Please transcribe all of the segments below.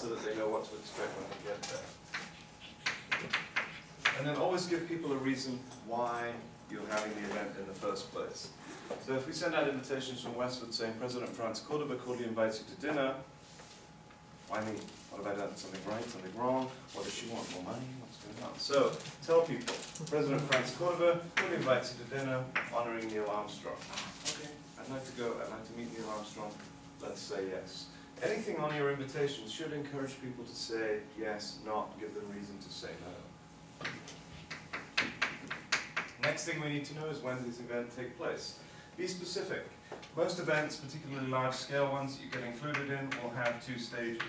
so that they know what to expect when they get there. And then always give people a reason why you're having the event in the first place. So if we send out invitations from Westwood saying, President Franz Cordova cordially invites you to dinner, why me? What have I done? Something right, something wrong? What does she want? More money? What's going on? So tell people, President Franz Cordova cordially invites you to dinner honoring Neil Armstrong. Okay, I'd like to go, I'd like to meet Neil Armstrong. Let's say yes. Anything on your invitation should encourage people to say yes, not give them reason to say no. Next thing we need to know is when these events take place. Be specific. Most events, particularly large-scale ones that you get included in, will have 2 stages.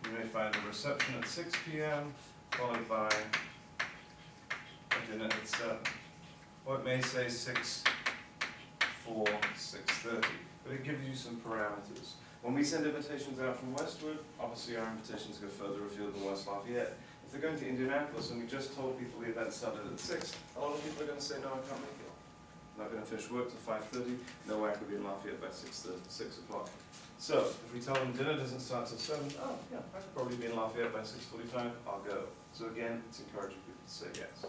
You may find a reception at 6 p.m., followed by a dinner at 7. Or it may say 6, 4, 6:30, but it gives you some parameters. When we send invitations out from Westwood, obviously our invitations go further afield than West Lafayette. If they're going to Indianapolis and we just told people the event started at 6, a lot of people are going to say, no, I can't make it. I'm not going to finish work till 5:30, no way I could be in Lafayette by 6 o'clock. So, if we tell them dinner doesn't start till 7, oh yeah, I could probably be in Lafayette by 6:45, I'll go. So again, it's encouraging people to say yes.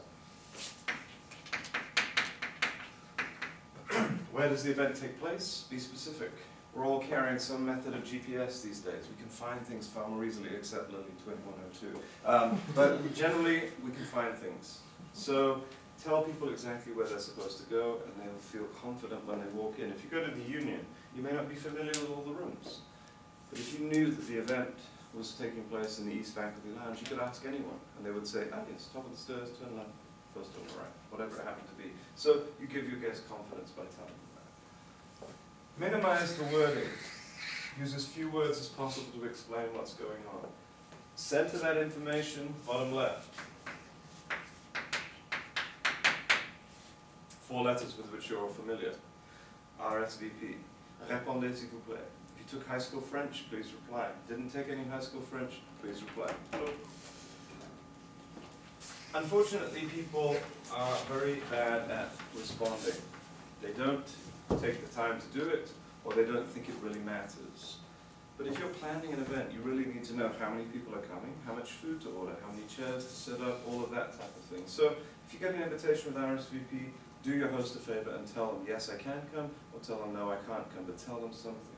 Where does the event take place? Be specific. We're all carrying some method of GPS these days. We can find things far more easily, except Lily 2102. But generally, we can find things. So tell people exactly where they're supposed to go, and they'll feel confident when they walk in. If you go to the Union, you may not be familiar with all the rooms. But if you knew that the event was taking place in the East Faculty Lounge, you could ask anyone, and they would say, oh yes, top of the stairs, turn left, first on the right, whatever it happened to be. So you give your guests confidence by telling them that. Minimize the wording. Use as few words as possible to explain what's going on. Center that information, bottom left. 4 letters with which you're all familiar. RSVP. Répondez s'il vous plaît. If you took high school French, please reply. Didn't take any high school French, please reply. Unfortunately, people are very bad at responding. They don't take the time to do it, or they don't think it really matters. But if you're planning an event, you really need to know how many people are coming, how much food to order, how many chairs to set up, all of that type of thing. So if you get an invitation with RSVP, do your host a favor and tell them, yes, I can come, or tell them, no, I can't come, but tell them something.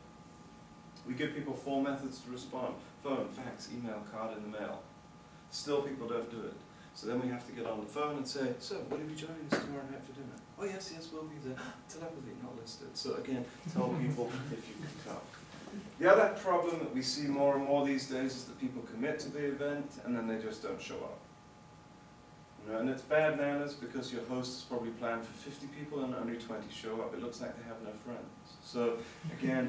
We give people 4 methods to respond: phone, fax, email, card in the mail. Still, people don't do it. So then we have to get on the phone and say, so, will you be joining us tomorrow night for dinner? Oh yes, yes, we'll be there. Telepathy, not listed. So again, tell people if you can come. The other problem that we see more and more these days is that people commit to the event and then they just don't show up. You know, and it's bad manners because your host has probably planned for 50 people and only 20 show up. It looks like they have no friends. So again,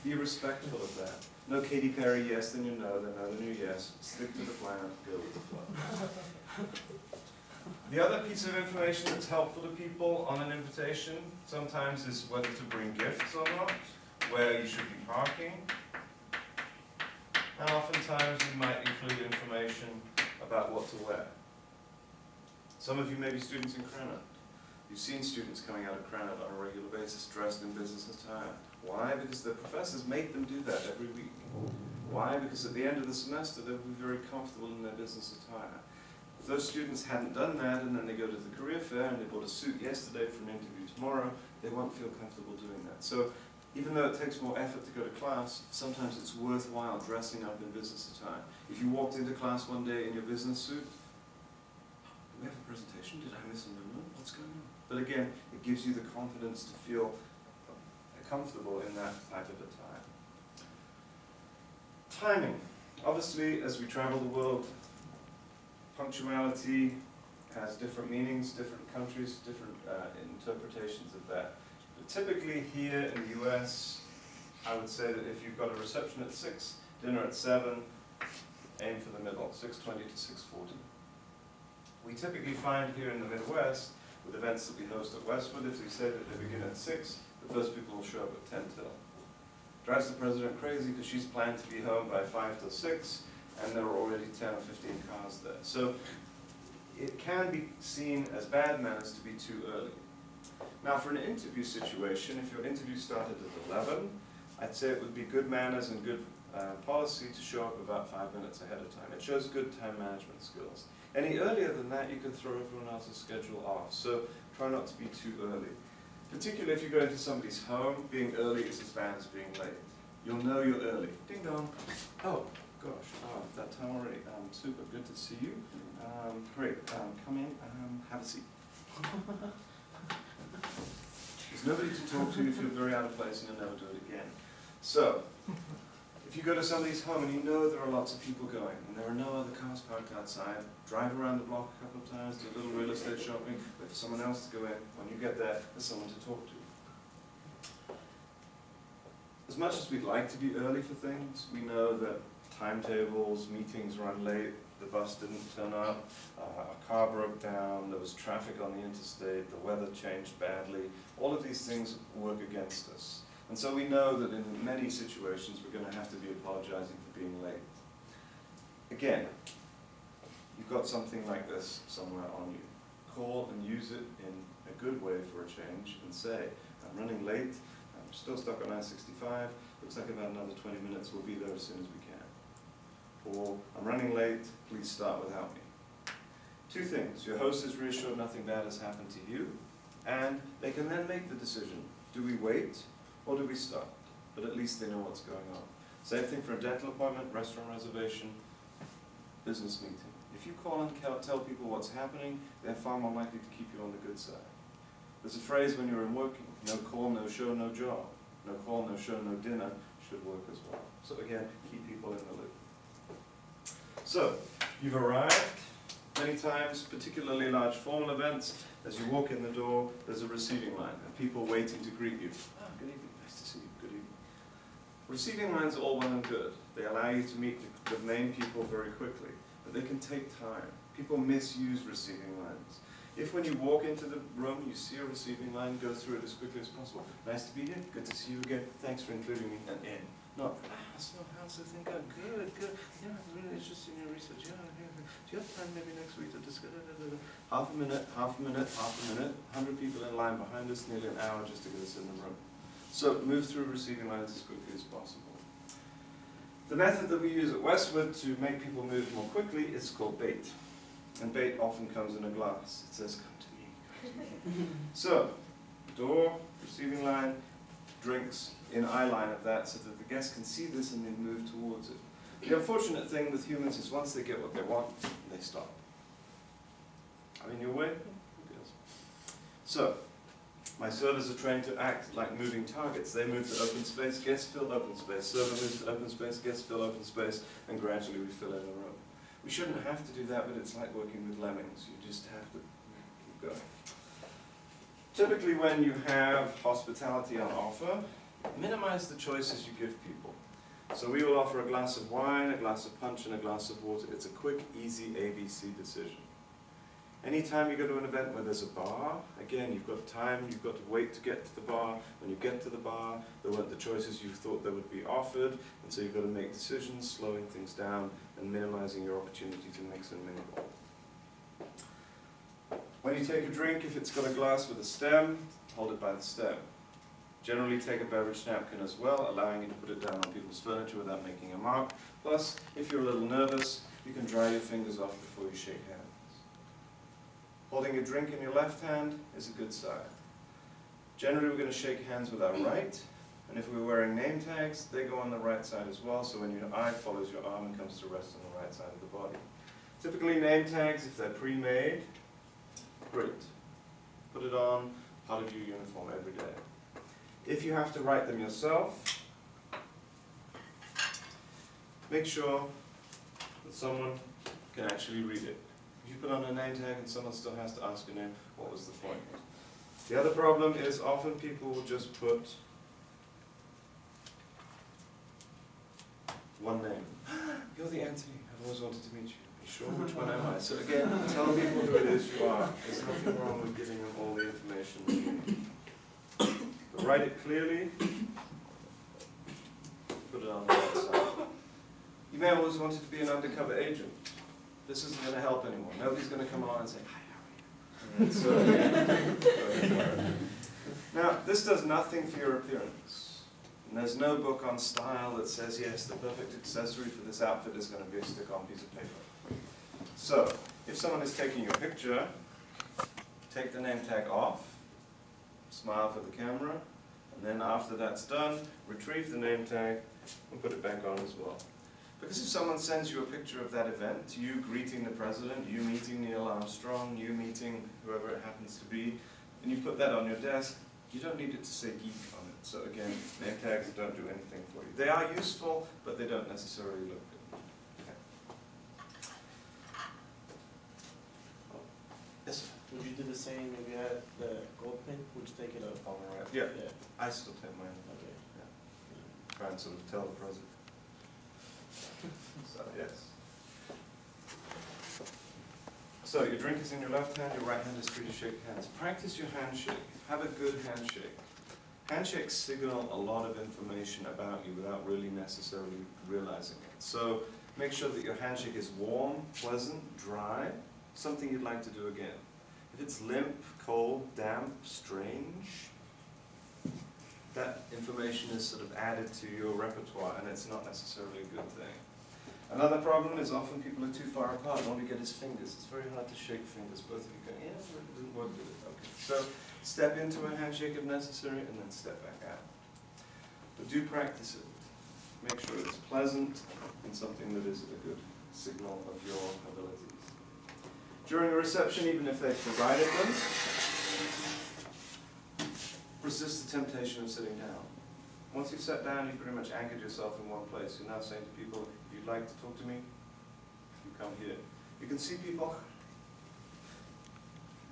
be respectful of that. No Katy Perry yes, then you know, then no, then you yes. Stick to the plan, go with the flow. The other piece of information that's helpful to people on an invitation sometimes is whether to bring gifts or not, where you should be parking, and oftentimes we might include information about what to wear. Some of you may be students in Cranach. You've seen students coming out of Cranach on a regular basis dressed in business attire. Why? Because the professors make them do that every week. Why? Because at the end of the semester they'll be very comfortable in their business attire. If those students hadn't done that and then they go to the career fair and they bought a suit yesterday for an interview tomorrow, they won't feel comfortable doing that. So even though it takes more effort to go to class, sometimes it's worthwhile dressing up in business attire. If you walked into class one day in your business suit, do we have a presentation? Did I miss a memo? What's going on? But again, it gives you the confidence to feel comfortable in that type of attire. Timing. Obviously, as we travel the world, punctuality has different meanings, different countries, different interpretations of that. But typically here in the US, I would say that if you've got a reception at 6, dinner at 7, aim for the middle, 6:20 to 6:40. We typically find here in the Midwest, with events that we host at Westwood, if we say that they begin at 6, the first people will show up at 10 till. Drives the president crazy because she's planned to be home by 5 till 6, and there are already 10 or 15 cars there. So it can be seen as bad manners to be too early. Now for an interview situation, if your interview started at 11, I'd say it would be good manners and good policy to show up about 5 minutes ahead of time. It shows good time management skills. Any earlier than that, you can throw everyone else's schedule off. So try not to be too early. Particularly if you go into somebody's home, being early is as bad as being late. You'll know you're early. Ding dong. Oh, gosh, that time already. Super, good to see you. Great, come in, have a seat. There's nobody to talk to, you feel very out of place and you'll never do it again. So, if you go to somebody's home and you know there are lots of people going and there are no other cars parked outside, drive around the block a couple of times, do a little real estate shopping, wait for someone else to go in. When you get there, there's someone to talk to. As much as we'd like to be early for things, we know that timetables, meetings run late, the bus didn't turn up, a car broke down, there was traffic on the interstate, the weather changed badly. All of these things work against us. And so we know that in many situations we're going to have to be apologizing for being late. Again, you've got something like this somewhere on you. Call and use it in a good way for a change and say, I'm running late, I'm still stuck on I-65, looks like about another 20 minutes, we'll be there as soon as we can. Or, I'm running late, please start without me. Two things, your host is reassured nothing bad has happened to you, and they can then make the decision, do we wait or do we start? But at least they know what's going on. Same thing for a dental appointment, restaurant reservation, business meeting. If you call and tell people what's happening, they're far more likely to keep you on the good side. There's a phrase when you're in working, no call, no show, no job. No call, no show, no dinner should work as well. So again, keep people in the loop. So, you've arrived many times, particularly large formal events. As you walk in the door, there's a receiving line and people waiting to greet you. Oh, good evening, nice to see you, good evening. Receiving lines are all well and good. They allow you to meet the main people very quickly, but they can take time. People misuse receiving lines. If when you walk into the room, you see a receiving line, go through it as quickly as possible. Nice to be here, good to see you again, thanks for including me in. Not, so how's the thing going? Good, good. Yeah, I'm really interested in your research. Yeah, yeah. Do you have time maybe next week to discuss? Half a minute, half a minute, half a minute. 100 people in line behind us, nearly an hour just to get us in the room. So move through receiving lines as quickly as possible. The method that we use at Westwood to make people move more quickly is called bait. And bait often comes in a glass. It says, come to me, come to me. So, door, receiving line, drinks in eye line of that so that the guests can see this and then move towards it. The unfortunate thing with humans is once they get what they want, they stop. I'm in your way? Who cares? So, my servers are trained to act like moving targets. They move to open space, guests fill open space. Server moves to open space, guests fill open space, and gradually we fill in the room. We shouldn't have to do that, but it's like working with lemmings. You just have to keep going. Typically when you have hospitality on offer, minimize the choices you give people. So we will offer a glass of wine, a glass of punch, and a glass of water. It's a quick, easy ABC decision. Anytime you go to an event where there's a bar, again, you've got time, you've got to wait to get to the bar. When you get to the bar, there weren't the choices you thought there would be offered, and so you've got to make decisions, slowing things down, and minimizing your opportunity to mix and mingle. When you take a drink, if it's got a glass with a stem, hold it by the stem. Generally take a beverage napkin as well, allowing you to put it down on people's furniture without making a mark. Plus, if you're a little nervous, you can dry your fingers off before you shake hands. Holding a drink in your left hand is a good sign. Generally, we're going to shake hands with our right, and if we're wearing name tags, they go on the right side as well, so when your eye follows your arm and comes to rest on the right side of the body. Typically, name tags, if they're pre-made, great. Put it on, part of your uniform every day. If you have to write them yourself, make sure that someone can actually read it. If you put on a name tag and someone still has to ask your name, what was the point? The other problem is often people will just put one name. You're the Anthony, I've always wanted to meet you. Are you sure? Which one am I? So again, tell people who it is you are. There's nothing wrong with giving them all the information that you need. But write it clearly, put it on the right side. You may always want it to be an undercover agent. This isn't going to help anymore. Nobody's going to come along and say, hi, how are you? So, now, this does nothing for your appearance. And there's no book on style that says, yes, the perfect accessory for this outfit is going to be a stick-on piece of paper. So, if someone is taking your picture, take the name tag off, smile for the camera, and then after that's done, retrieve the name tag and put it back on as well. Because if someone sends you a picture of that event, you greeting the president, you meeting Neil Armstrong, you meeting whoever it happens to be, and you put that on your desk, you don't need it to say geek on it. So again, name tags don't do anything for you. They are useful, but they don't necessarily look good. Okay. Yes, sir. Would you do the same if you had the gold pen? Would you take it up? On the right. Yeah. Yeah. I still take mine. Okay. Yeah. Try and sort of tell the president. So, yes. So, your drink is in your left hand, your right hand is free to shake hands. Practice your handshake. Have a good handshake. Handshakes signal a lot of information about you without really necessarily realizing it. So, make sure that your handshake is warm, pleasant, dry, something you'd like to do again. If it's limp, cold, damp, strange, that information is sort of added to your repertoire, and it's not necessarily a good thing. Another problem is often people are too far apart, and all you get is fingers. It's very hard to shake fingers. Both of you go, yeah, it didn't work, did it? Okay. So step into a handshake if necessary, and then step back out. But do practice it. Make sure it's pleasant and something that is a good signal of your abilities. During a reception, even if they've provided them, resist the temptation of sitting down. Once you've sat down, you've pretty much anchored yourself in one place. You're now saying to people, if you'd like to talk to me, you come here. You can see people,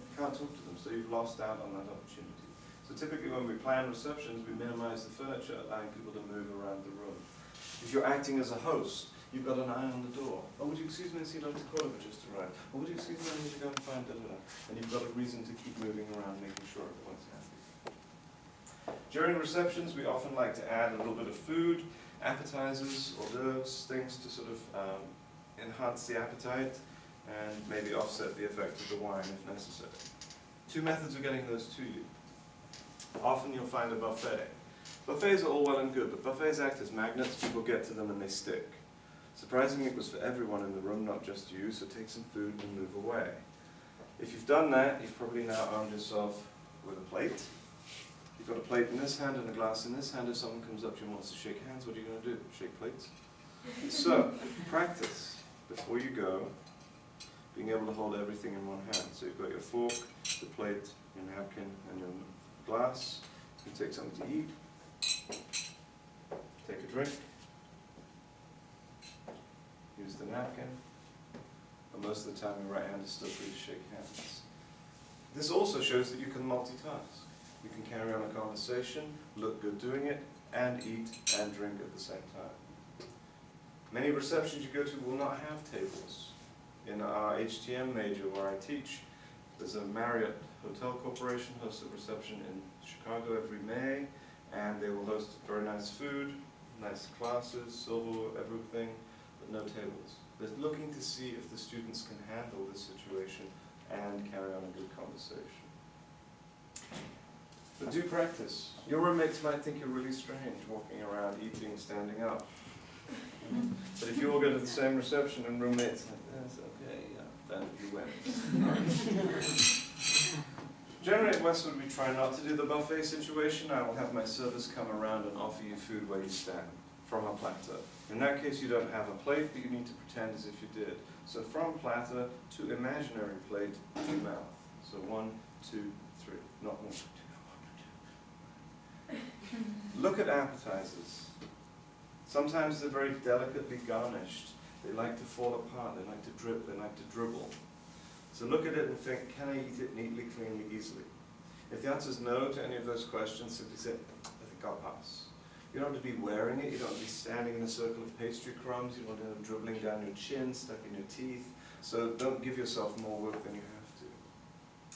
you can't talk to them, so you've lost out on that opportunity. So typically when we plan receptions, we minimize the furniture, allowing people to move around the room. If you're acting as a host, you've got an eye on the door. Oh, would you excuse me, I see Dr. Cordoba just arrived. Oh, would you excuse me, I need to go and find da-da-da. And you've got a reason to keep moving around, making sure everyone's happy. During receptions, we often like to add a little bit of food, appetizers, hors d'oeuvres, things to sort of enhance the appetite and maybe offset the effect of the wine if necessary. Two methods of getting those to you. Often you'll find a buffet. Buffets are all well and good, but buffets act as magnets. People get to them and they stick. Surprisingly, it was for everyone in the room, not just you, so take some food and move away. If you've done that, you've probably now armed yourself with a plate. You've got a plate in this hand and a glass in this hand. If someone comes up to you and wants to shake hands, what are you going to do? Shake plates? So, practice, before you go, being able to hold everything in one hand. So you've got your fork, the plate, your napkin, and your glass. You take something to eat, take a drink, use the napkin, and most of the time your right hand is still free to shake hands. This also shows that you can multitask. You can carry on a conversation, look good doing it, and eat and drink at the same time. Many receptions you go to will not have tables. In our HTM major where I teach, there's a Marriott Hotel Corporation hosts a reception in Chicago every May, and they will host very nice food, nice classes, silver, everything, but no tables. They're looking to see if the students can handle this situation and carry on a good conversation. But do practice. Your roommates might think you're really strange walking around eating, standing up. But if you all go to the same reception and roommates like, that's okay, then you win. Generally at Westwood we try not to do the buffet situation. I will have my servers come around and offer you food where you stand, from a platter. In that case you don't have a plate, but you need to pretend as if you did. So from platter to imaginary plate to mouth. So 1, 2, 3. Not 1, 2. Look at appetizers. Sometimes they're very delicately garnished. They like to fall apart, they like to drip, they like to dribble. So look at it and think, can I eat it neatly, cleanly, easily? If the answer is no to any of those questions, simply say, I think I'll pass. You don't have to be wearing it, you don't have to be standing in a circle of pastry crumbs, you don't want to dribbling down your chin, stuck in your teeth. So don't give yourself more work than you have to.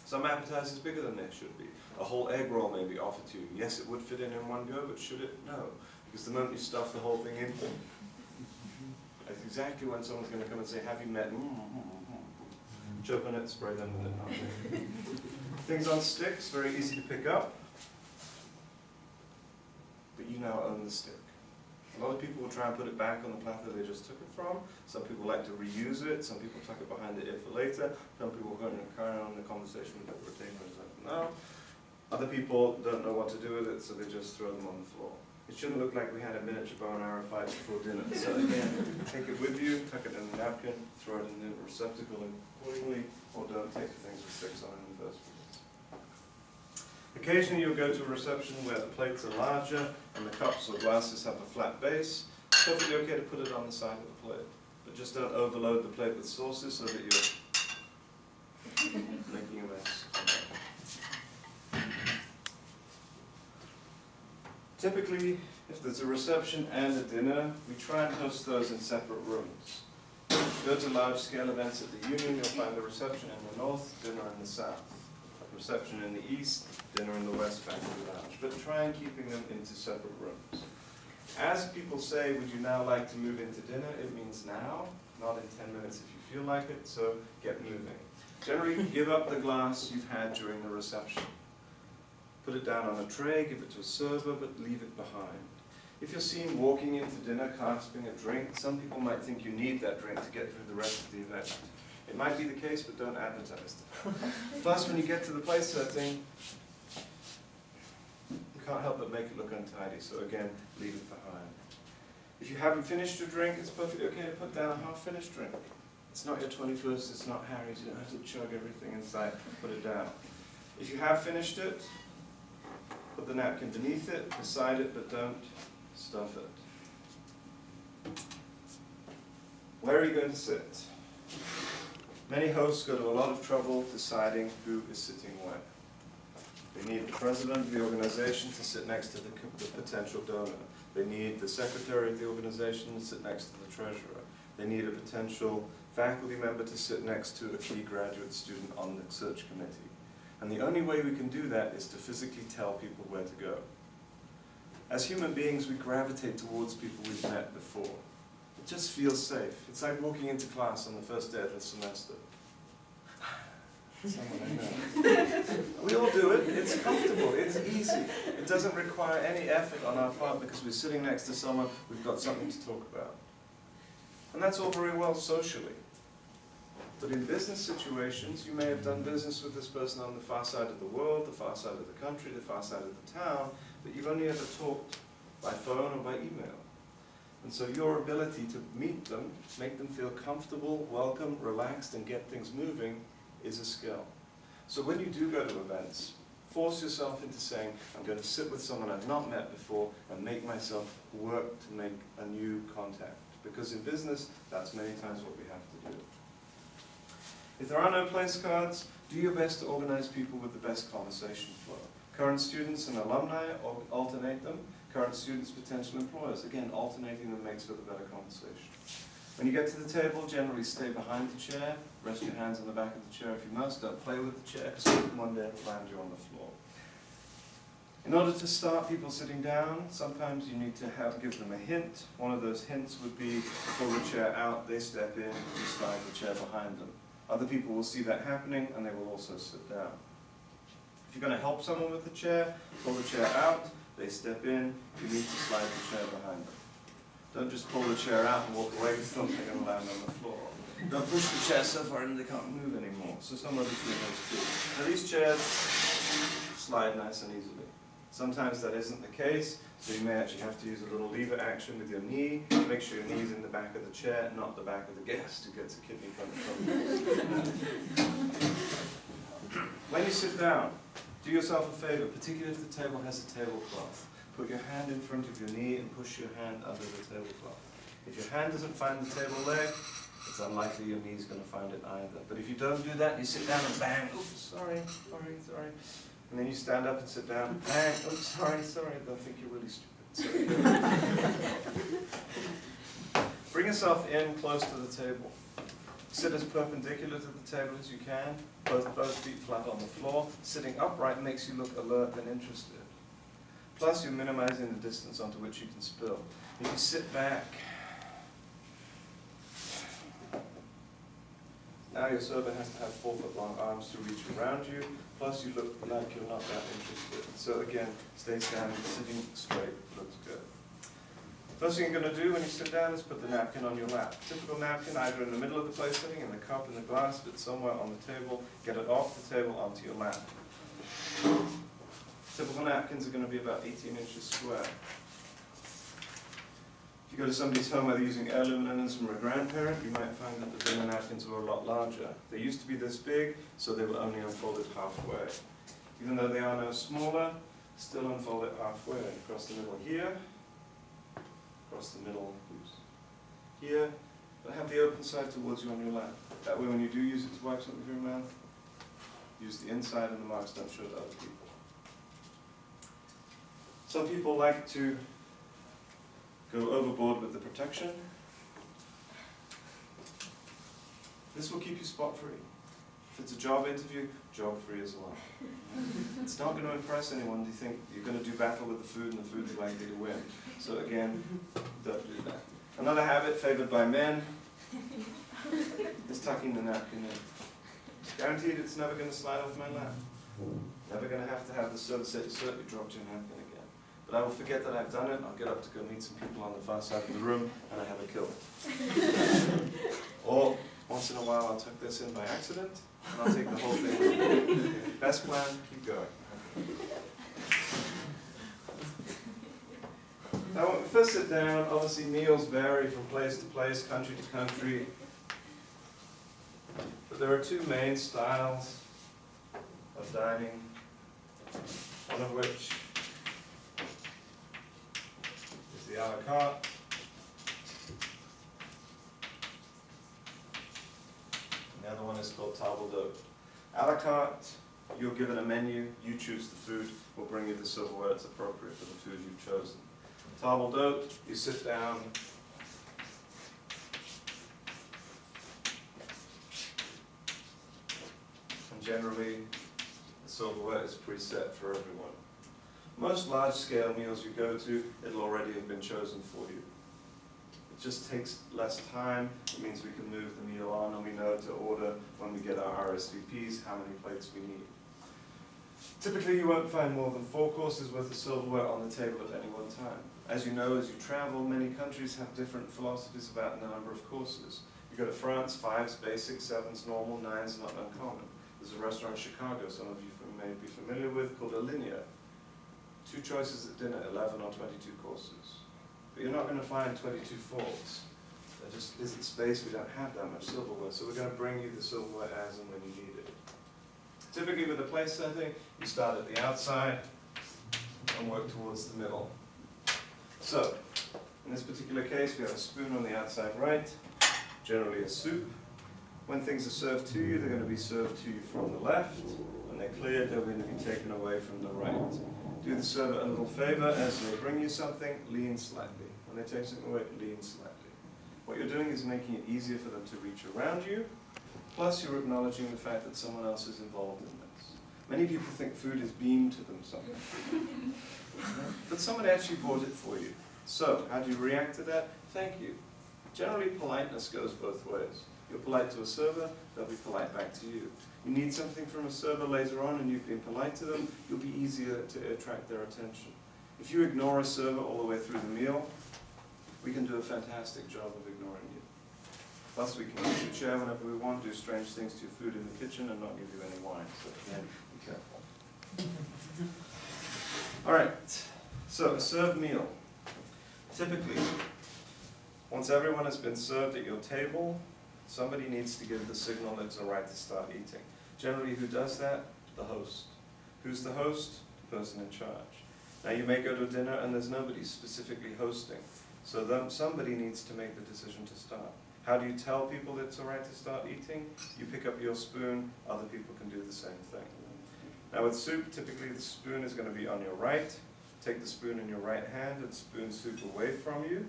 Some appetizers bigger than they should be. A whole egg roll may be offered to you. Yes, it would fit in one go, but should it? No. Because the moment you stuff the whole thing in, that's exactly when someone's going to come and say, have you met? Choke on it, spray them with it. Things on sticks, very easy to pick up. But you now own the stick. A lot of people will try and put it back on the platter they just took it from. Some people like to reuse it. Some people tuck it behind the ear for later. Some people carry on the conversation with the retainers now. Other people don't know what to do with it, so they just throw them on the floor. It shouldn't look like we had a miniature bow and arrow fight before dinner. So again, take it with you, tuck it in a napkin, throw it in the receptacle accordingly, or don't take the things with sticks on in the first place. Occasionally you'll go to a reception where the plates are larger and the cups or glasses have a flat base. It's perfectly okay to put it on the side of the plate, but just don't overload the plate with sauces so that you're making a mess. Typically, if there's a reception and a dinner, we try and host those in separate rooms. If you go to large-scale events at the Union, you'll find the reception in the north, dinner in the south. Reception in the east, dinner in the west, faculty lounge. But try and keeping them into separate rooms. As people say, would you now like to move into dinner? It means now, not in 10 minutes if you feel like it, so get moving. Generally, give up the glass you've had during the reception. Put it down on a tray, give it to a server, but leave it behind. If you're seen walking into dinner clasping a drink, some people might think you need that drink to get through the rest of the event. It might be the case, but don't advertise it. Plus, when you get to the place setting, you can't help but make it look untidy, so again, leave it behind. If you haven't finished your drink, it's perfectly okay to put down a half-finished drink. It's not your 21st, it's not Harry's, you don't have to chug everything inside, put it down. If you have finished it, put the napkin beneath it, beside it, but don't stuff it. Where are you going to sit? Many hosts go to a lot of trouble deciding who is sitting where. They need the president of the organization to sit next to the potential donor. They need the secretary of the organization to sit next to the treasurer. They need a potential faculty member to sit next to a key graduate student on the search committee. And the only way we can do that is to physically tell people where to go. As human beings, we gravitate towards people we've met before. It just feels safe. It's like walking into class on the first day of the semester. Someone I know. We all do it. It's comfortable. It's easy. It doesn't require any effort on our part because we're sitting next to someone we've got something to talk about. And that's all very well socially. But in business situations, you may have done business with this person on the far side of the world, the far side of the country, the far side of the town, but you've only ever talked by phone or by email. And so your ability to meet them, make them feel comfortable, welcome, relaxed, and get things moving is a skill. So when you do go to events, force yourself into saying, I'm going to sit with someone I've not met before and make myself work to make a new contact. Because in business, that's many times what we have to do. If there are no place cards, do your best to organize people with the best conversation flow. Current students and alumni, alternate them. Current students, potential employers. Again, alternating them makes for the better conversation. When you get to the table, generally stay behind the chair. Rest your hands on the back of the chair if you must. Don't play with the chair, because one day it'll land you on the floor. In order to start people sitting down, sometimes you need to give them a hint. One of those hints would be pull the chair out, they step in, you slide the chair behind them. Other people will see that happening, and they will also sit down. If you're going to help someone with the chair, pull the chair out, they step in, you need to slide the chair behind them. Don't just pull the chair out and walk away with something and land on the floor. Don't push the chair so far in they can't move anymore. So somewhere between those two. Now these chairs slide nice and easily. Sometimes that isn't the case, so you may actually have to use a little lever action with your knee. Make sure your knee's in the back of the chair, not the back of the guest who gets a kidney from. When you sit down, do yourself a favor, particularly if the table has a tablecloth. Put your hand in front of your knee and push your hand under the tablecloth. If your hand doesn't find the table leg, it's unlikely your knee's going to find it either. But if you don't do that, you sit down and bang, oops, sorry. And then you stand up and sit down, bang, oops, sorry, they'll think you're really stupid. Bring yourself in close to the table. Sit as perpendicular to the table as you can, both feet flat on the floor. Sitting upright makes you look alert and interested. Plus, you're minimizing the distance onto which you can spill. If you sit back, Now your server has to have 4-foot long arms to reach around you, plus you look like you're not that interested. So again, stay standing, sitting straight looks good. First thing you're going to do when you sit down is put the napkin on your lap. Typical napkin, either in the middle of the plate setting, in the cup, in the glass, but somewhere on the table. Get it off the table onto your lap. Typical napkins are going to be about 18 inches square. If you go to somebody's home where they're using heirloom linens from a grandparent, you might find that the dinner napkins were a lot larger. They used to be this big, so they were only unfolded halfway. Even though they are now smaller, still unfold it halfway. Across the middle here, across the middle, here, but have the open side towards you on your lap. That way when you do use it to wipe something with your mouth, use the inside and the marks don't show to other people. Some people like to go overboard with the protection. This will keep you spot free. If it's a job interview, job free as well. It's not going to impress anyone. Do you think you're going to do battle with the food and the food's likely to win? So again, don't do that. Another habit favored by men is tucking the napkin in. Guaranteed it's never going to slide off my lap. Never going to have the server say, you certainly dropped your napkin again. But I will forget that I've done it, I'll get up to go meet some people on the far side of the room, and I have a kill. Or, once in a while, I'll tuck this in by accident, and I'll take the whole thing with me. Best plan, keep going. Now, when we first sit down, obviously meals vary from place to place, country to country. But there are two main styles of dining, one of which is the a la carte. And the other one is called table d'hôte. A la carte, you're given a menu, you choose the food, we'll bring you the silverware that's appropriate for the food you've chosen. Table d'hôte, you sit down, and generally the silverware is preset for everyone. Most large-scale meals you go to, it'll already have been chosen for you. It just takes less time, it means we can move the meal on, and we know to order when we get our RSVPs how many plates we need. Typically you won't find more than 4 courses worth of silverware on the table at any one time. As you know, as you travel, many countries have different philosophies about the number of courses. You go to France, 5's basic, 7's normal, 9's not uncommon. There's a restaurant in Chicago, some of you may be familiar with, called Alinea. 2 choices at dinner, 11 or 22 courses. But you're not going to find 22 forks. There just isn't space, we don't have that much silverware, so we're going to bring you the silverware as and when you need it. Typically with a place setting, you start at the outside and work towards the middle. So, in this particular case, we have a spoon on the outside right, generally a soup. When things are served to you, they're going to be served to you from the left. When they're cleared, they're going to be taken away from the right. Do the server a little favor as they bring you something, lean slightly. When they take something away, lean slightly. What you're doing is making it easier for them to reach around you, plus you're acknowledging the fact that someone else is involved in this. Many people think food is beamed to them something. But somebody actually bought it for you. So, how do you react to that? Thank you. Generally, politeness goes both ways. You're polite to a server, they'll be polite back to you. You need something from a server later on and you've been polite to them, you'll be easier to attract their attention. If you ignore a server all the way through the meal, we can do a fantastic job of ignoring you. Plus, we can use your chair whenever we want, do strange things to your food in the kitchen and not give you any wine. So again, be careful. All right, so a served meal. Typically, once everyone has been served at your table, somebody needs to give the signal that it's all right to start eating. Generally, who does that? The host. Who's the host? The person in charge. Now, you may go to a dinner and there's nobody specifically hosting, so somebody needs to make the decision to start. How do you tell people that it's all right to start eating? You pick up your spoon, other people can do the same thing. Now with soup, typically the spoon is going to be on your right. Take the spoon in your right hand and spoon soup away from you.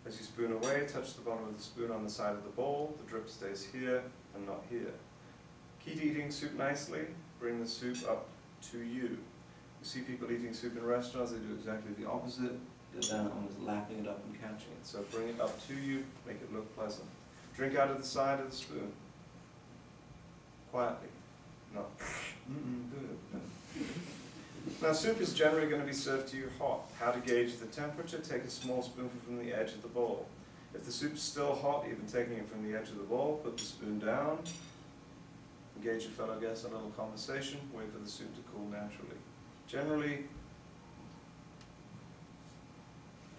As you spoon away, touch the bottom of the spoon on the side of the bowl. The drip stays here and not here. Keep eating soup nicely. Bring the soup up to you. You see people eating soup in restaurants, they do exactly the opposite. They're down almost lapping it up and catching it. So bring it up to you, make it look pleasant. Drink out of the side of the spoon. quietly. Not, good. No. Now, soup is generally going to be served to you hot. How to gauge the temperature? Take a small spoonful from the edge of the bowl. If the soup's still hot, even taking it from the edge of the bowl, put the spoon down. Engage your fellow guests in a little conversation. Wait for the soup to cool naturally. Generally,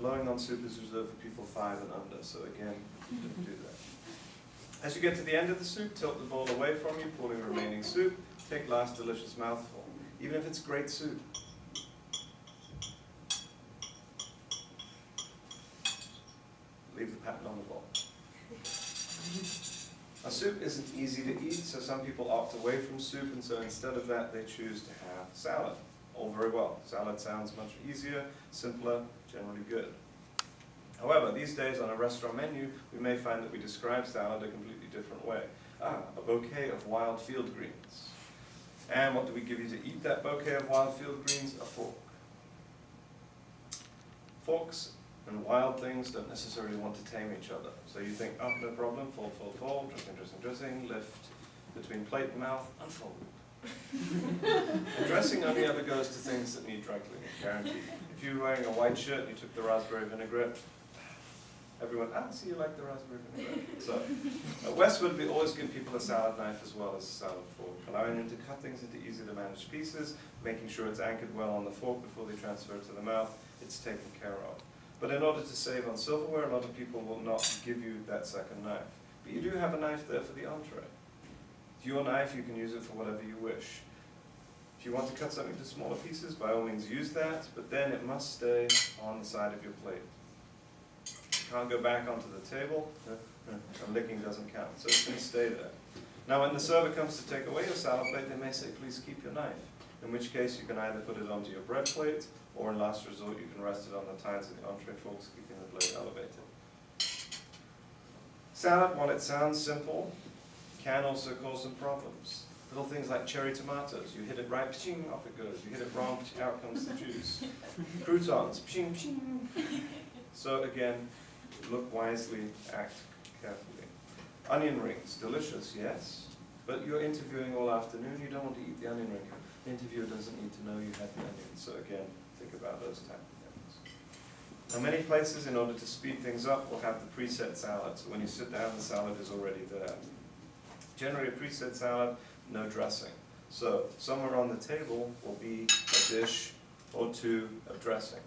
blowing on soup is reserved for people 5 and under, so again, don't do that. As you get to the end of the soup, tilt the bowl away from you, pulling the remaining soup. Take last delicious mouthful, even if it's great soup. Leave the pattern on the bowl. A soup isn't easy to eat, so some people opt away from soup, and so instead of that, they choose to have salad. All very well. Salad sounds much easier, simpler, generally good. However, these days on a restaurant menu, we may find that we describe salad a completely different way. A bouquet of wild field greens. And what do we give you to eat that bouquet of wild field greens? A fork. Forks and wild things don't necessarily want to tame each other. So you think, oh, no problem, fold, fold, fold, dressing, dressing, dressing, lift between plate and mouth, unfold. And dressing only ever goes to things that need dry cleaning, guaranteed. If you're wearing a white shirt and you took the raspberry vinaigrette, everyone, see you like the raspberry vinaigrette. So at Westwood, we always give people a salad knife as well as a salad fork, allowing them to cut things into easy to manage pieces, making sure it's anchored well on the fork before they transfer it to the mouth. It's taken care of. But in order to save on silverware, a lot of people will not give you that second knife. But you do have a knife there for the entree. It's your knife, you can use it for whatever you wish. If you want to cut something to smaller pieces, by all means use that, but then it must stay on the side of your plate. You can't go back onto the table, and licking doesn't count, so it's going to stay there. Now when the server comes to take away your salad plate, they may say, please keep your knife. In which case you can either put it onto your bread plate, or in last resort you can rest it on the tines of the entree forks, keeping the blade elevated. Salad, while it sounds simple, can also cause some problems. Little things like cherry tomatoes, you hit it right, pshing, off it goes. You hit it wrong, out comes the juice. Croutons, pshing, pshing. So again, look wisely, act carefully. Onion rings, delicious, yes, but you're interviewing all afternoon, you don't want to eat the onion ring. The interviewer doesn't need to know you had the onion, so again, think about those type of things. Now many places, in order to speed things up, will have the preset salad, so when you sit down, the salad is already there. Generally a preset salad, no dressing. So somewhere on the table will be a dish or two of dressing.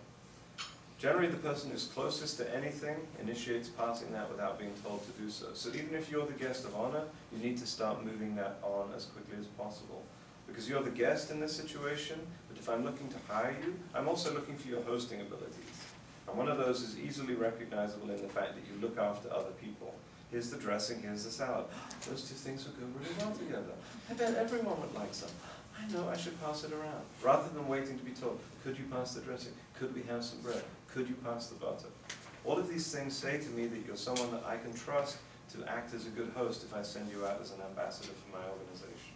Generally the person who's closest to anything initiates passing that without being told to do so. So even if you're the guest of honor, you need to start moving that on as quickly as possible. Because you're the guest in this situation, but if I'm looking to hire you, I'm also looking for your hosting abilities. And one of those is easily recognizable in the fact that you look after other people. Here's the dressing, here's the salad. Those two things would go really well together. I bet everyone would like some. I know I should pass it around. Rather than waiting to be told, could you pass the dressing? Could we have some bread? Could you pass the butter? All of these things say to me that you're someone that I can trust to act as a good host if I send you out as an ambassador for my organization.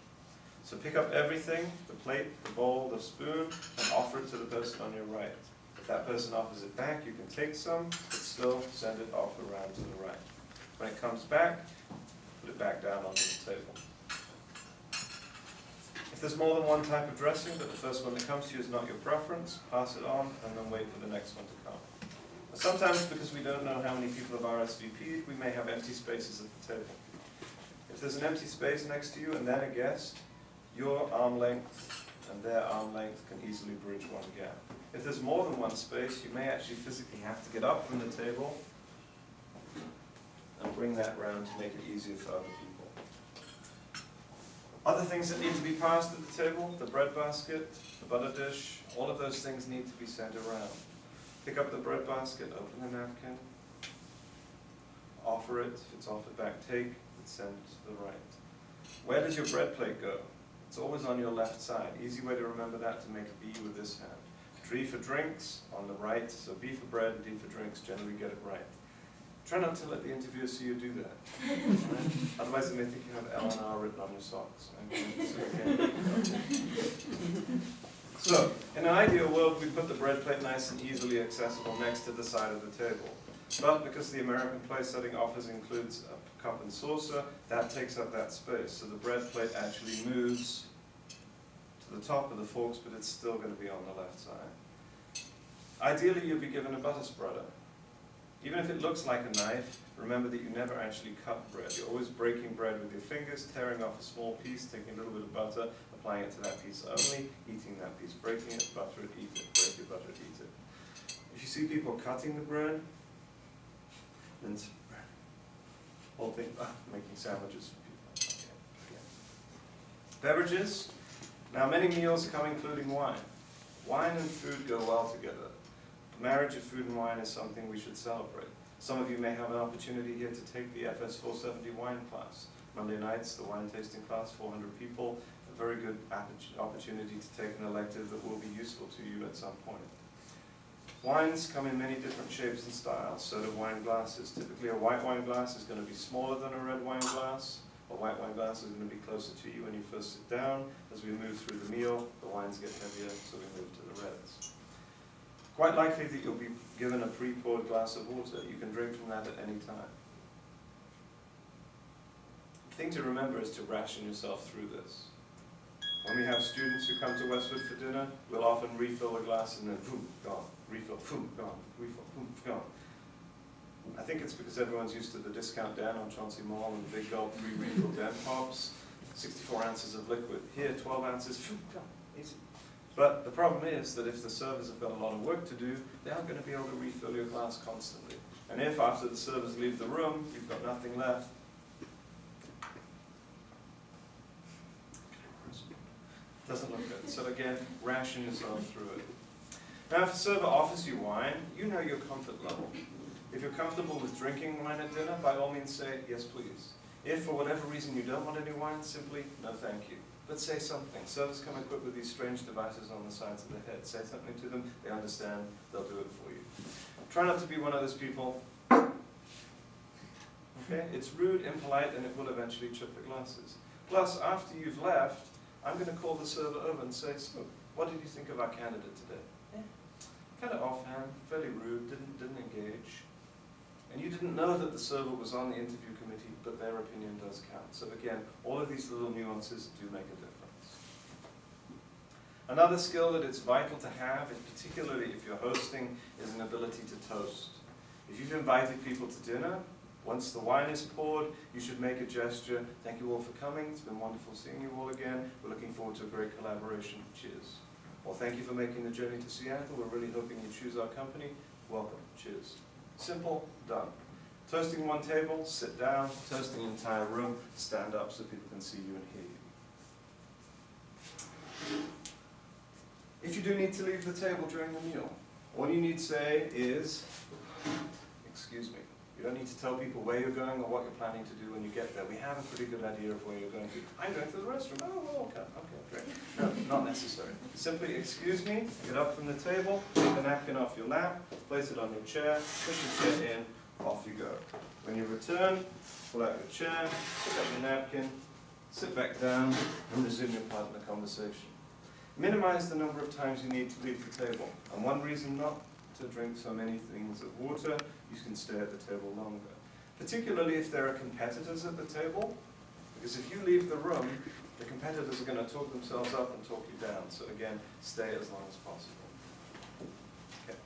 So pick up everything, the plate, the bowl, the spoon, and offer it to the person on your right. If that person offers it back, you can take some, but still send it off around to the right. When it comes back, put it back down onto the table. If there's more than one type of dressing, but the first one that comes to you is not your preference, pass it on and then wait for the next one to come. Sometimes, because we don't know how many people have RSVP'd, we may have empty spaces at the table. If there's an empty space next to you and then a guest, your arm length and their arm length can easily bridge one gap. If there's more than one space, you may actually physically have to get up from the table and bring that round to make it easier for other people. Other things that need to be passed at the table, the bread basket, the butter dish, all of those things need to be sent around. Pick up the bread basket, open the napkin, offer it. If it's offered back, take it, send it to the right. Where does your bread plate go? It's always on your left side. Easy way to remember that, to make a B with this hand. D for drinks on the right, so B for bread and D for drinks, generally get it right. Try not to let the interviewer see you do that. Right? Otherwise they may think you have L&R written on your socks. So, in an ideal world, we put the bread plate nice and easily accessible next to the side of the table. But because the American place setting includes a cup and saucer, that takes up that space. So the bread plate actually moves to the top of the forks, but it's still going to be on the left side. Ideally, you'll be given a butter spreader. Even if it looks like a knife, remember that you never actually cut bread. You're always breaking bread with your fingers, tearing off a small piece, taking a little bit of butter, applying it to that piece only, eating that piece, breaking it, butter it, eat it, break it, butter it, eat it. If you see people cutting the bread, then it's whole thing, making sandwiches for people. Okay. Beverages. Now many meals come including wine. Wine and food go well together. The marriage of food and wine is something we should celebrate. Some of you may have an opportunity here to take the FS 470 wine class. Monday nights, the wine tasting class, 400 people, a very good opportunity to take an elective that will be useful to you at some point. Wines come in many different shapes and styles, so do wine glasses. Typically a white wine glass is going to be smaller than a red wine glass. A white wine glass is going to be closer to you when you first sit down. As we move through the meal, the wines get heavier, so we move to the reds. Quite likely that you'll be given a pre-poured glass of water. You can drink from that at any time. The thing to remember is to ration yourself through this. When we have students who come to Westwood for dinner, we'll often refill the glass and then boom, gone. Refill, boom, gone. Refill, boom, gone. I think it's because everyone's used to the discount Dan on Chauncey Mall and the big gulp free refill Dan pops. 64 ounces of liquid. Here, 12 ounces, boom, gone. Easy. But the problem is that if the servers have got a lot of work to do, they aren't going to be able to refill your glass constantly. And if after the servers leave the room, you've got nothing left, doesn't look good. So again, ration yourself through it. Now if a server offers you wine, you know your comfort level. If you're comfortable with drinking wine at dinner, by all means say, yes please. If for whatever reason you don't want any wine, simply, no thank you. But say something. Servers come equipped with these strange devices on the sides of the head. Say something to them, they understand, they'll do it for you. Try not to be one of those people. Okay? It's rude, impolite, and it will eventually chip the glasses. Plus, after you've left, I'm going to call the server over and say, so, what did you think of our candidate today? Kind of offhand, fairly rude, didn't engage. And you didn't know that the server was on the interview committee, but their opinion does count. So again, all of these little nuances do make a difference. Another skill that it's vital to have, particularly if you're hosting, is an ability to toast. If you've invited people to dinner, once the wine is poured, you should make a gesture. Thank you all for coming. It's been wonderful seeing you all again. We're looking forward to a great collaboration. Cheers. Well, thank you for making the journey to Seattle. We're really hoping you choose our company. Welcome. Cheers. Simple, done. Toasting one table, sit down. Toasting an entire room, stand up so people can see you and hear you. If you do need to leave the table during the meal, all you need to say is, excuse me. You don't need to tell people where you're going or what you're planning to do when you get there. We have a pretty good idea of where you're going to. I'm going to the restroom. Oh, well, okay, great. No, not necessary. Simply, excuse me, get up from the table, take the napkin off your lap, place it on your chair, push your chair in, off you go. When you return, pull out your chair, pick up your napkin, sit back down, and resume your part in the conversation. Minimize the number of times you need to leave the table. And one reason not to drink so many things of water, you can stay at the table longer. Particularly if there are competitors at the table, because if you leave the room, the competitors are going to talk themselves up and talk you down. So again, stay as long as possible. Okay.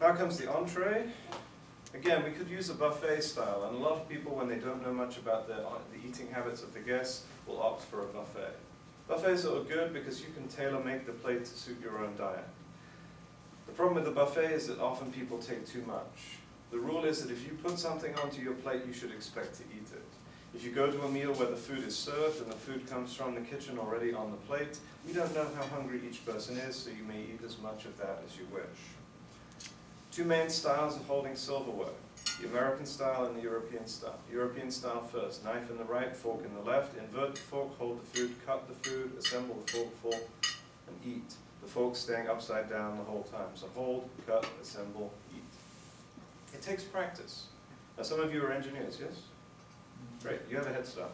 Now comes the entree. Again, we could use a buffet style, and a lot of people, when they don't know much about the eating habits of the guests, will opt for a buffet. Buffets are good because you can tailor-make the plate to suit your own diet. The problem with the buffet is that often people take too much. The rule is that if you put something onto your plate, you should expect to eat it. If you go to a meal where the food is served and the food comes from the kitchen already on the plate, you don't know how hungry each person is, so you may eat as much of that as you wish. Two main styles of holding silverware, the American style and the European style. European style first, knife in the right, fork in the left, invert the fork, hold the food, cut the food, assemble the fork full, and eat. The fork staying upside down the whole time. So hold, cut, assemble, eat. It takes practice. Now some of you are engineers, yes? Great, you have a head start.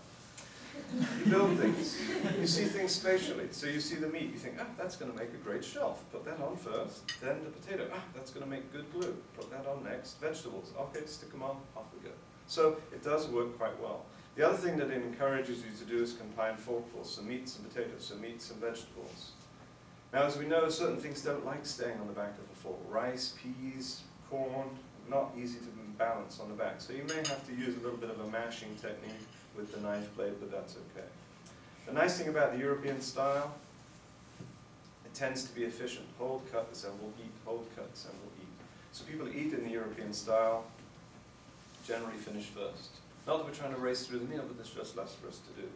You build things. You see things spatially. So you see the meat, you think, that's going to make a great shelf. Put that on first. Then the potato, that's going to make good glue. Put that on next. Vegetables, okay, stick them on, off we go. So it does work quite well. The other thing that it encourages you to do is combine forkfuls, some meat, some potatoes, some meat, some vegetables. Now, as we know, certain things don't like staying on the back of the fork. Rice, peas, corn, not easy to balance on the back. So you may have to use a little bit of a mashing technique with the knife blade, but that's okay. The nice thing about the European style, it tends to be efficient. Hold, cut, assemble, eat, hold, cut, assemble, eat. So people eat in the European style, generally finish first. Not that we're trying to race through the meal, but there's just less for us to do.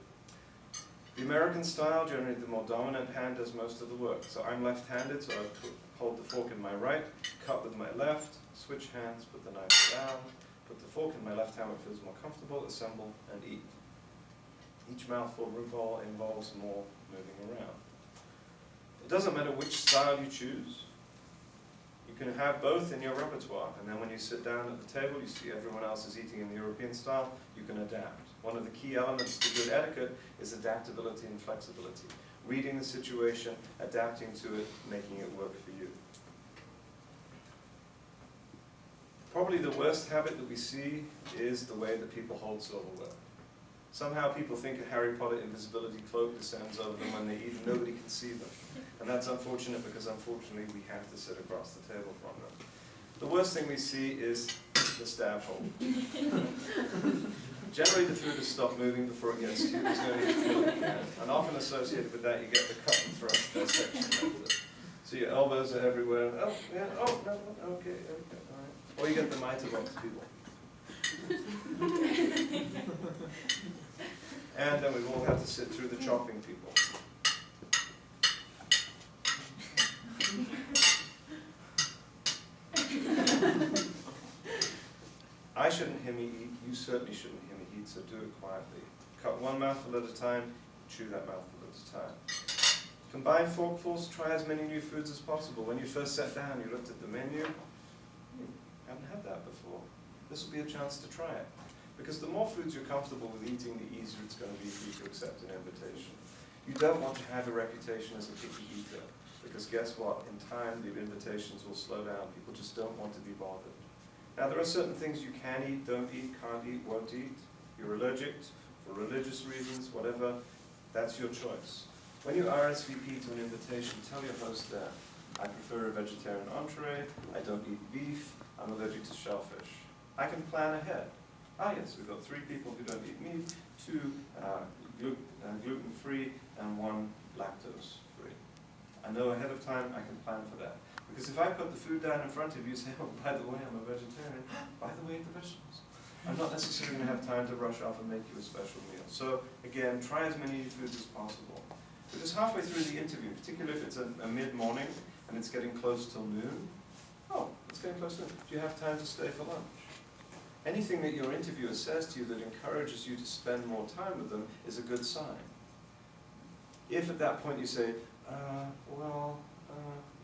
The American style, generally the more dominant hand does most of the work. So I'm left-handed, so I hold the fork in my right, cut with my left, switch hands, put the knife down, put the fork in my left hand where it feels more comfortable, assemble, and eat. Each mouthful involves more moving around. It doesn't matter which style you choose. You can have both in your repertoire, and then when you sit down at the table, you see everyone else is eating in the European style, you can adapt. One of the key elements to good etiquette is adaptability and flexibility. Reading the situation, adapting to it, making it work for you. Probably the worst habit that we see is the way that people hold silverware. Somehow people think a Harry Potter invisibility cloak descends over them when they eat and nobody can see them. And that's unfortunate because unfortunately we have to sit across the table from them. The worst thing we see is the stab hold. Generally the food has stopped moving before it gets to you. There's no need to feel it again. And often associated with that you get the cut and thrust dissection method. So your elbows are everywhere. Oh, yeah, oh, no, okay, all right. Or you get the mitre box people. And then we've all had to sit through the chopping people. I shouldn't hear me eat, you certainly shouldn't hear me eat, so do it quietly. Cut one mouthful at a time, chew that mouthful at a time. Combine forkfuls, try as many new foods as possible. When you first sat down, you looked at the menu, haven't had that before. This will be a chance to try it. Because the more foods you're comfortable with eating, the easier it's going to be for you to accept an invitation. You don't want to have a reputation as a picky eater, because guess what? In time, the invitations will slow down. People just don't want to be bothered. Now, there are certain things you can eat, don't eat, can't eat, won't eat. You're allergic, for religious reasons, whatever, that's your choice. When you RSVP to an invitation, tell your host that I prefer a vegetarian entree, I don't eat beef, I'm allergic to shellfish. I can plan ahead. Ah yes, we've got 3 people who don't eat meat, 2 gluten-free, and 1 lactose-free. I know ahead of time I can plan for that. Because if I put the food down in front of you and say, oh, by the way, I'm a vegetarian, by the way, eat the vegetables. I'm not necessarily going to have time to rush off and make you a special meal. So again, try as many foods as possible. Because halfway through the interview, particularly if it's a mid-morning and it's getting close till noon, oh, it's getting close to noon. Do you have time to stay for lunch? Anything that your interviewer says to you that encourages you to spend more time with them is a good sign. If at that point you say,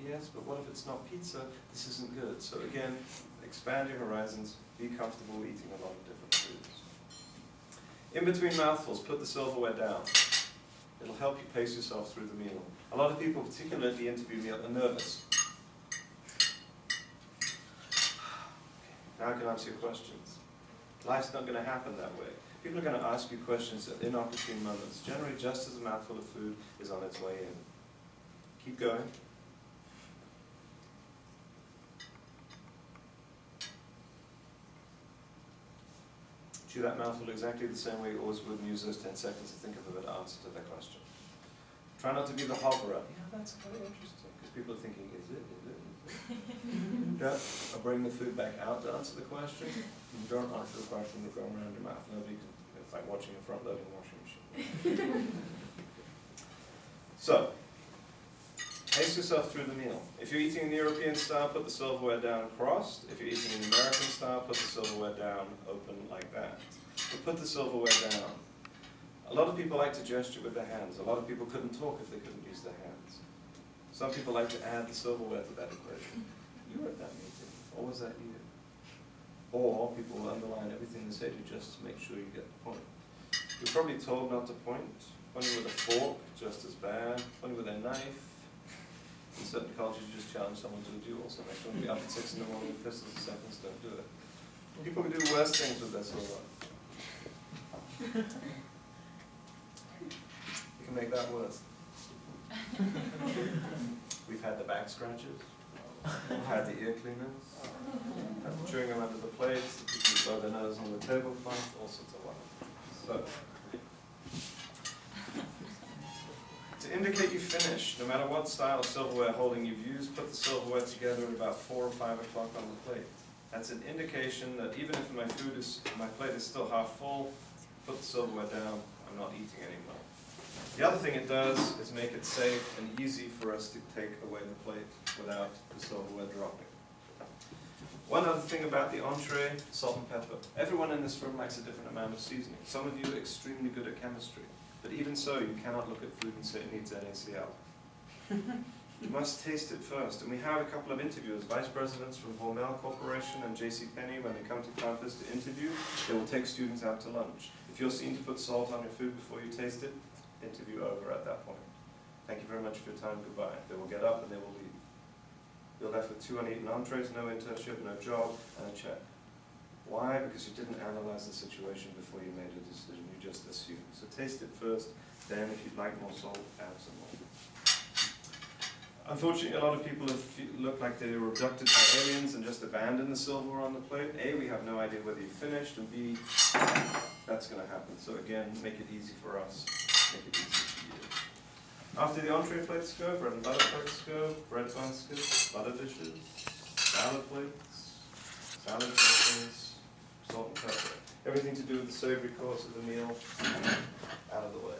yes, but what if it's not pizza? This isn't good. So again, expand your horizons, be comfortable eating a lot of different foods. In between mouthfuls, put the silverware down. It'll help you pace yourself through the meal. A lot of people, particularly at the interview meal, are nervous. Now I can answer your questions. Life's not going to happen that way. People are going to ask you questions at inopportune moments, generally just as a mouthful of food is on its way in. Keep going. Chew that mouthful exactly the same way you always would and use those 10 seconds to think of a good answer to that question. Try not to be the hoverer. Yeah, that's very interesting, because people are thinking, is it? Yeah, I'll bring the food back out to answer the question. You don't answer the question, you're going around your mouth. Nobody can, it's like watching a front-loading washing machine. So, pace yourself through the meal. If you're eating in the European style, put the silverware down crossed. If you're eating in the American style, put the silverware down open like that. But put the silverware down. A lot of people like to gesture with their hands. A lot of people couldn't talk if they couldn't use their hands. Some people like to add the silverware to that equation. You were at that meeting, or was that you? Or people will underline everything they say to just to make sure you get the point. You're probably told not to point. Pointing with a fork, just as bad. Pointing with a knife. In certain cultures, you just challenge someone to a duel. So next one will be up at 6 in the morning with pistols and seconds, don't do it. People can do worse things with their silverware. You can make that worse. We've had the back scratches, we've had the ear cleaners, had the chewing gum under the plates, the people who blow their nose on the tablecloth, all sorts of wonderful things. So, to indicate you finished, no matter what style of silverware holding you've used, put the silverware together at about 4 or 5 o'clock on the plate. That's an indication that even if my plate is still half full, put the silverware down, I'm not eating anymore. The other thing it does is make it safe and easy for us to take away the plate without the silverware dropping. One other thing about the entree, salt and pepper. Everyone in this room likes a different amount of seasoning. Some of you are extremely good at chemistry, but even so, you cannot look at food and say it needs NaCl. You must taste it first. And we have a couple of interviewers, vice presidents from Hormel Corporation and JCPenney. When they come to campus to interview, they will take students out to lunch. If you're seen to put salt on your food before you taste it, interview over at that point. Thank you very much for your time. Goodbye. They will get up and they will leave. You're left with 2 uneaten entrees, no internship, no job, and a check. Why? Because you didn't analyze the situation before you made a decision. You just assumed. So taste it first. Then, if you'd like more salt, add some more. Unfortunately, a lot of people have looked like they were abducted by aliens and just abandoned the silverware on the plate. A, we have no idea whether you finished, and B, that's going to happen. So again, make it easy for us, make it easy for you. After the entree plates go, bread and butter plates go, bread baskets, butter dishes, salad plates, salad dressings, salt and pepper. Everything to do with the savory course of the meal, out of the way.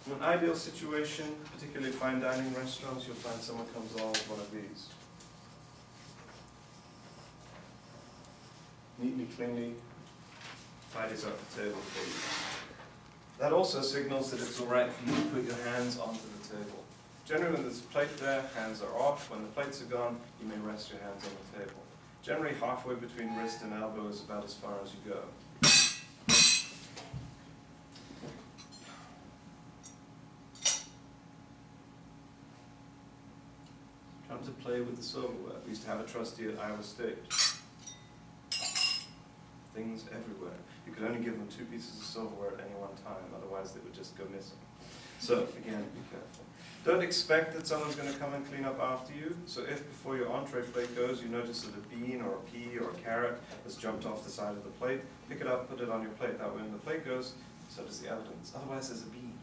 In an ideal situation, particularly fine dining restaurants, you'll find someone comes along with one of these. Neatly, cleanly, tidies up the table for you. That also signals that it's all right for you to put your hands onto the table. Generally, when there's a plate there, hands are off. When the plates are gone, you may rest your hands on the table. Generally, halfway between wrist and elbow is about as far as you go. Come to play with the silverware. We used to have a trustee at Iowa State. Things everywhere. You could only give them 2 pieces of silverware at any one time, otherwise they would just go missing. So, again, be careful. Don't expect that someone's going to come and clean up after you. So if before your entree plate goes, you notice that a bean or a pea or a carrot has jumped off the side of the plate, pick it up, put it on your plate. That way when the plate goes, so does the evidence. Otherwise there's a bean.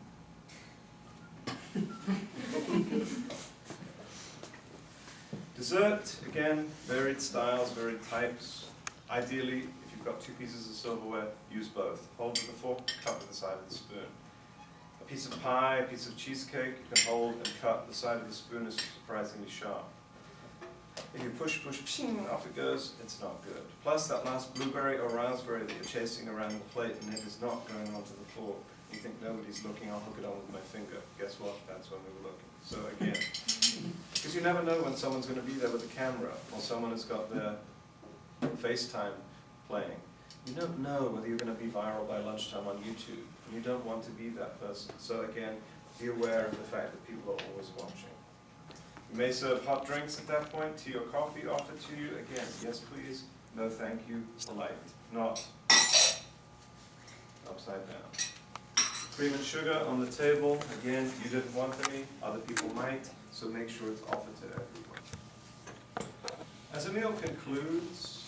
Dessert, again, varied styles, varied types. Ideally, if you've got 2 pieces of silverware, use both. Hold with the fork, cut with the side of the spoon. A piece of pie, a piece of cheesecake, you can hold and cut. The side of the spoon is surprisingly sharp. If you push, pshing, off it goes, it's not good. Plus, that last blueberry or raspberry that you're chasing around the plate and it is not going onto the fork. You think nobody's looking, I'll hook it on with my finger. Guess what? That's when we were looking. So again, because you never know when someone's going to be there with a camera or someone has got their FaceTime playing. You don't know whether you're going to be viral by lunchtime on YouTube. And you don't want to be that person. So again, be aware of the fact that people are always watching. You may serve hot drinks at that point, tea or coffee offered to you. Again, yes please, no thank you, polite. Not upside down. Cream and sugar on the table. Again, you didn't want any, other people might, so make sure it's offered to everyone. As a meal concludes,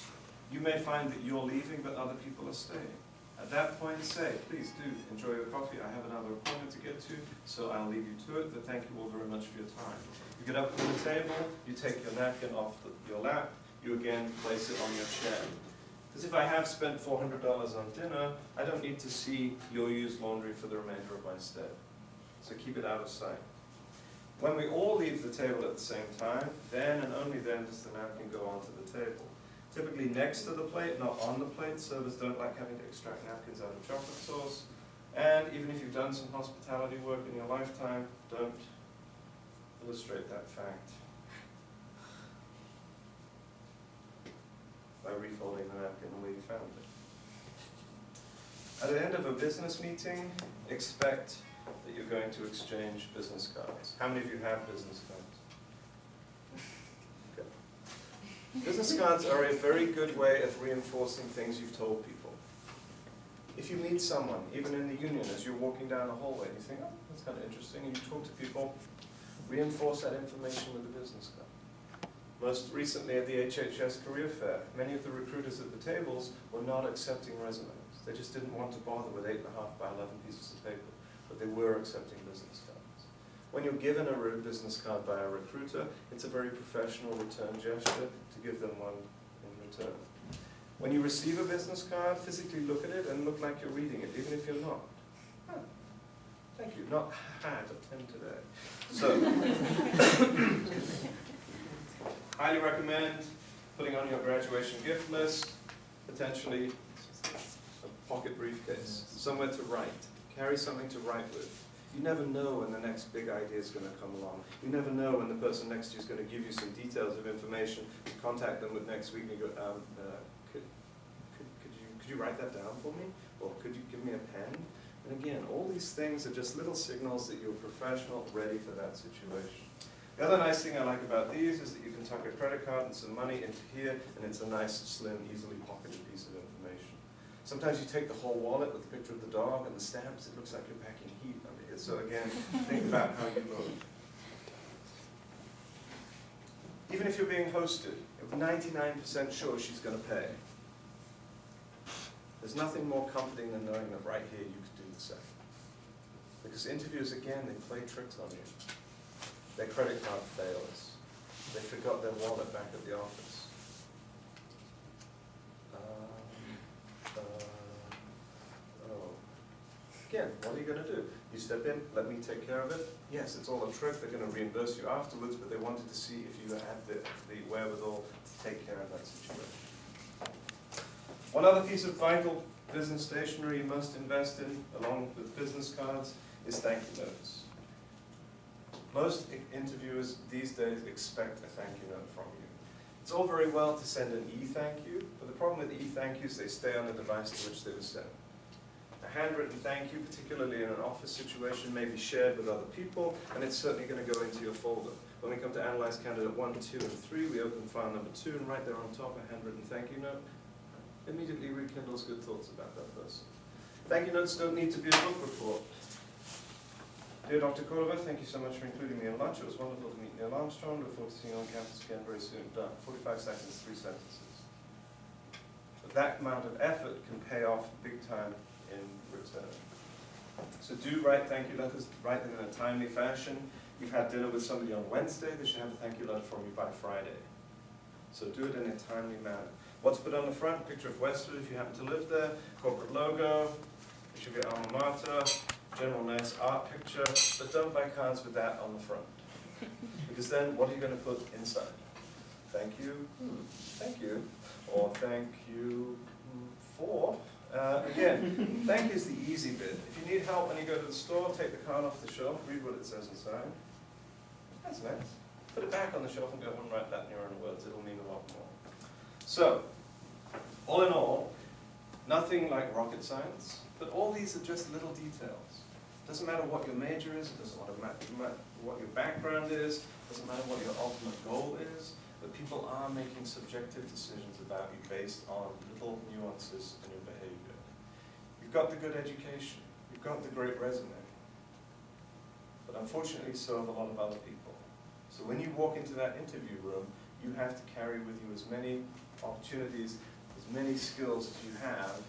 you may find that you're leaving, but other people are staying. At that point, say, please do enjoy your coffee. I have another appointment to get to, so I'll leave you to it, but thank you all very much for your time. You get up from the table, you take your napkin off your lap, you again place it on your chair. Because if I have spent $400 on dinner, I don't need to see your used laundry for the remainder of my stay. So keep it out of sight. When we all leave the table at the same time, then and only then does the napkin go onto the table. Typically next to the plate, not on the plate. Servers don't like having to extract napkins out of chocolate sauce. And even if you've done some hospitality work in your lifetime, don't illustrate that fact by refolding the napkin the way you found it. At the end of a business meeting, expect that you're going to exchange business cards. How many of you have business cards? Business cards are a very good way of reinforcing things you've told people. If you meet someone, even in the union, as you're walking down the hallway, and you think, oh, that's kind of interesting, and you talk to people, reinforce that information with a business card. Most recently at the HHS Career Fair, many of the recruiters at the tables were not accepting resumes. They just didn't want to bother with 8.5 by 11 pieces of paper, but they were accepting business cards. When you're given a business card by a recruiter, it's a very professional return gesture to give them one in return. When you receive a business card, physically look at it and look like you're reading it, even if you're not. Huh. Thank you. Not had a 10 today. So, highly recommend putting on your graduation gift list, potentially a pocket briefcase, somewhere to write. Carry something to write with. You never know when the next big idea is going to come along. You never know when the person next to you is going to give you some details of information to contact them with next week and you go, could you write that down for me? Or could you give me a pen? And again, all these things are just little signals that you're professional, ready for that situation. The other nice thing I like about these is that you can tuck a credit card and some money into here, and it's a nice, slim, easily pocketed piece of information. Sometimes you take the whole wallet with the picture of the dog and the stamps, it looks like you're packing heat under here. So again, think about how you look. Even if you're being hosted, you're 99% sure she's going to pay. There's nothing more comforting than knowing that right here you could do the same. Because interviews, again, they play tricks on you. Their credit card fails. They forgot their wallet back at the office. Again, what are you going to do? You step in, let me take care of it. Yes, it's all a trick. They're going to reimburse you afterwards, but they wanted to see if you had the wherewithal to take care of that situation. One other piece of vital business stationery you must invest in, along with business cards, is thank you notes. Most interviewers these days expect a thank you note from you. It's all very well to send an e-thank you, but the problem with e-thank yous, they stay on the device to which they were sent. A handwritten thank you, particularly in an office situation, may be shared with other people, and it's certainly going to go into your folder. When we come to analyze candidate 1, 2, and 3, we open file number 2, and right there on top, a handwritten thank you note immediately rekindles good thoughts about that person. Thank you notes don't need to be a book report. Dear Dr. Cordova, thank you so much for including me in lunch. It was wonderful to meet Neil Armstrong. Look forward to seeing you on campus again very soon. Done. 45 seconds, 3 sentences. But that amount of effort can pay off big time in return. So do write thank you letters, write them in a timely fashion. You've had dinner with somebody on Wednesday, they should have a thank you letter from you by Friday. So do it in a timely manner. What to put on the front? Picture of Westwood if you happen to live there, corporate logo, picture of your alma mater, general nice art picture, but don't buy cards with that on the front. Because then what are you going to put inside? Thank you, or thank you for. Again, thank you is the easy bit. If you need help when you go to the store, take the card off the shelf, read what it says inside. That's nice. Put it back on the shelf and go home and write that in your own words. It'll mean a lot more. So, all in all, nothing like rocket science, but all these are just little details. Doesn't matter what your major is, it doesn't matter what your background is, doesn't matter what your ultimate goal is, but people are making subjective decisions about you based on little nuances in your behavior. You've got the good education, you've got the great resume, but unfortunately so have a lot of other people. So when you walk into that interview room, you have to carry with you as many opportunities, as many skills as you have,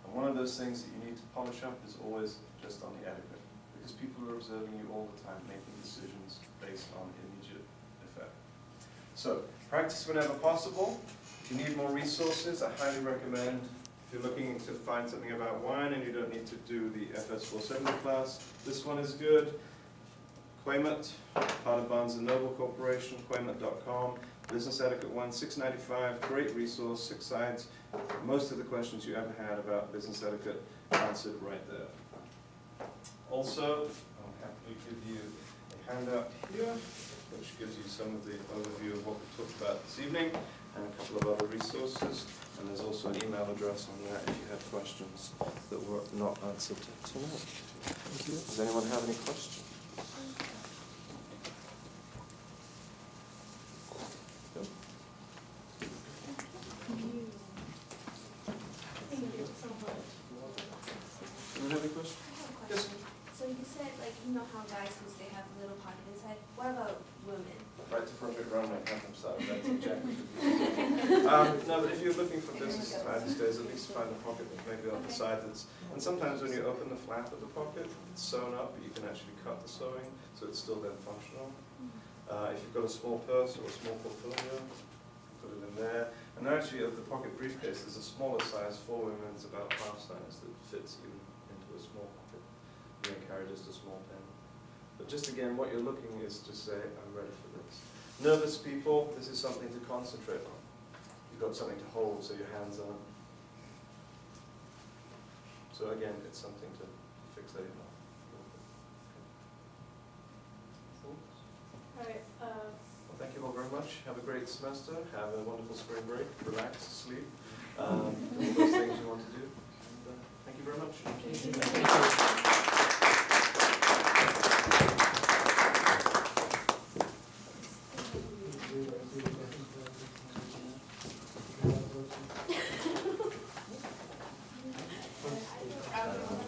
and one of those things that you need to polish up is always just on the etiquette, because people are observing you all the time, making decisions based on immediate effect. So, practice whenever possible. If you need more resources, I highly recommend, if you're looking to find something about wine and you don't need to do the FS 470 class, this one is good. Quaymet, part of Barnes & Noble Corporation, Quaymet.com. Business Etiquette 1, $6.95, great resource, 6 sides. Most of the questions you ever had about business etiquette answered right there. Also, I'll happily give you a handout here, which gives you some of the overview of what we talked about this evening, and a couple of other resources. And there's also an email address on there if you had questions that were not answered tonight. Thank you. Does anyone have any questions? know how guys who say have a little pocket inside. What about women? Right to profit run and have themselves, that's exactly. No, but if you're looking for business these days, at least find a pocket maybe on the side that's, and sometimes when you open the flap of the pocket, it's sewn up, but you can actually cut the sewing, so it's still then functional. If you've got a small purse or a small portfolio, put it in there. And actually of the pocket briefcase, there's a smaller size for women, it's about half size that fits even into a small pocket. You can carry just a small pen. But just again, what you're looking is to say, I'm ready for this. Nervous people, this is something to concentrate on. You've got something to hold so your hands aren't. So again, it's something to fixate on. All right, Well, thank you all very much. Have a great semester. Have a wonderful spring break. Relax, sleep. Do all those things you want to do. And, thank you very much. I